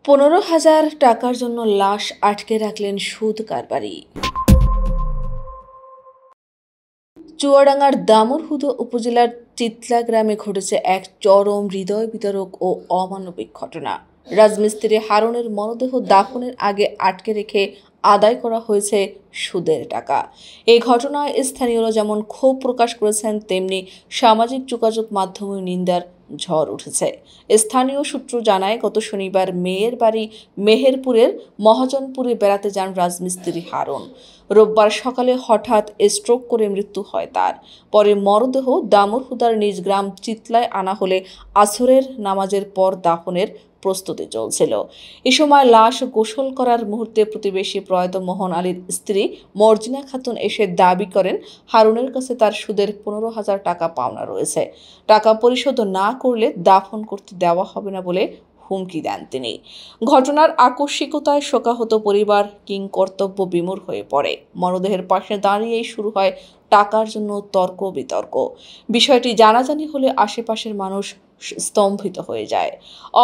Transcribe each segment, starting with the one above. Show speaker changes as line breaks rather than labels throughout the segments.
15,000 টাকার জন্য লাশ আটকে রাখলেন সুদ কারবারি। চুয়াডাঙ্গার দামুড়হুদা উপজেলার চিতলা গ্রামে ঘটেছে এক চরম হৃদয় বিদারক ও অমানবিক ঘটনা। রাজমিস্ত্রি হারুনের মরদেহ দাফনের আগে আটকে রেখে আদায় করা হয়েছে সুদের টাকা। এই ঘটনায় স্থানীয়রা যেমন ক্ষোভ প্রকাশ করেছেন, তেমনি সামাজিক যোগাযোগ মাধ্যমে নিন্দার ঝড় উঠেছে। স্থানীয় সূত্র জানায়, গত শনিবার মেয়ের বাড়ি মেহেরপুরের মহাজনপুরে বেড়াতে যান রাজমিস্ত্রি হারুন। রোববার সকালে হঠাৎ স্ট্রোক করে মৃত্যু হয় তার। পরে মরদেহ দামুড়হুদার নিজ গ্রাম চিতলায় আনা হলে আসরের নামাজের পর দাফনের প্রস্তুতি চলছিল। এ সময় লাশ গোসল করার মুহূর্তে প্রতিবেশী প্রয়াত মোহন আলীর স্ত্রী মর্জিনা খাতুন এসে দাবি করেন, হারুনের কাছে তার সুদের 15,000 টাকা পাওনা রয়েছে। টাকা পরিশোধ না করলে দাফন করতে দেওয়া হবে না বলে হুমকি দেন তিনি। ঘটনার আকস্মিকতায় শোকাহত পরিবার কিংকর্তব্য বিমূঢ় হয়ে পড়ে। মরদেহের পাশে দাঁড়িয়েই শুরু হয় টাকার জন্য তর্ক বিতর্ক। বিষয়টি জানাজানি হলে আশেপাশের মানুষ স্তম্ভিত হয়ে যায়।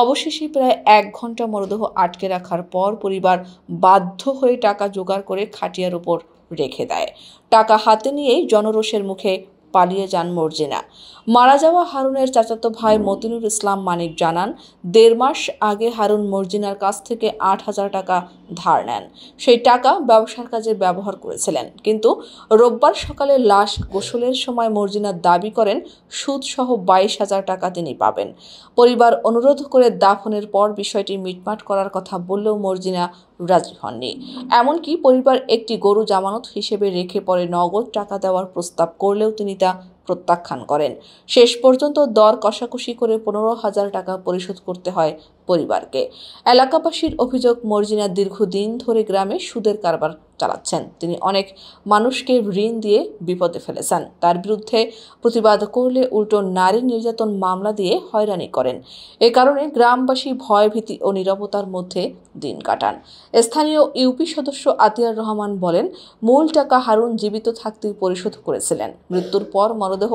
অবশেষে প্রায় 1 ঘন্টা মরদেহ আটকে রাখার পর পরিবার বাধ্য হয়ে টাকা জোগাড় করে খাটিয়ার উপর রেখে দেয়। টাকা হাতে নিয়েই জনরোষের মুখে পালিয়ে যান মর্জিনা। মারা যাওয়া হারুনের চাচাতো ভাই মতিনুর ইসলাম মানিক জানান, 1.5 মাস আগে হারুন মর্জিনার কাছ থেকে 8,000 টাকা ধার নেন। সেই টাকা ব্যবসার কাজে ব্যবহার করেছিলেন, কিন্তু রোববার সকালে লাশ গোসলের সময় মর্জিনা দাবি করেন সুদসহ 22,000 টাকা তিনি পাবেন। পরিবার অনুরোধ করে দাফনের পর বিষয়টি মিটমাট করার কথা বললেও মর্জিনা রাজি হননি। এমনকি পরিবার একটি গরু জামানত হিসেবে রেখে পরে নগদ টাকা দেওয়ার প্রস্তাব করলেও তিনি তা প্রত্যাখ্যান করেন। শেষ পর্যন্ত দর কষাকষি করে 15,000 টাকা পরিশোধ করতে হয় পরিবারকে। এলাকাবাসীর অভিযোগ, মর্জিনা দীর্ঘদিন ধরে গ্রামে সুদের কারবার চালাচ্ছেন। তিনি অনেক মানুষকে ঋণ দিয়ে বিপদে ফেলেছেন। তার বিরুদ্ধে প্রতিবাদ করলে উল্টো নারী নির্যাতন মামলা দিয়ে হয়রানি করেন। এ কারণে গ্রামবাসী ভয়ভীতি ও নীরবতার মধ্যে দিন কাটান। স্থানীয় ইউপি সদস্য আতিয়ার রহমান বলেন, মূল টাকা হারুন জীবিত থাকতেই পরিশোধ করেছিলেন। মৃত্যুর পর মরদেহ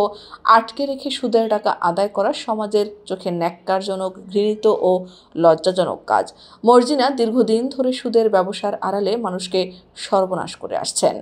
আটকে রেখে সুদের টাকা আদায় করা সমাজের চোখে ন্যাক্কারজনক, ঘৃণিত ও লজ্জাজনক কাজ। মর্জিনা দীর্ঘদিন ধরে সুদের ব্যবসার আড়ালে মানুষকে সর্বনাশ করে আসছেন।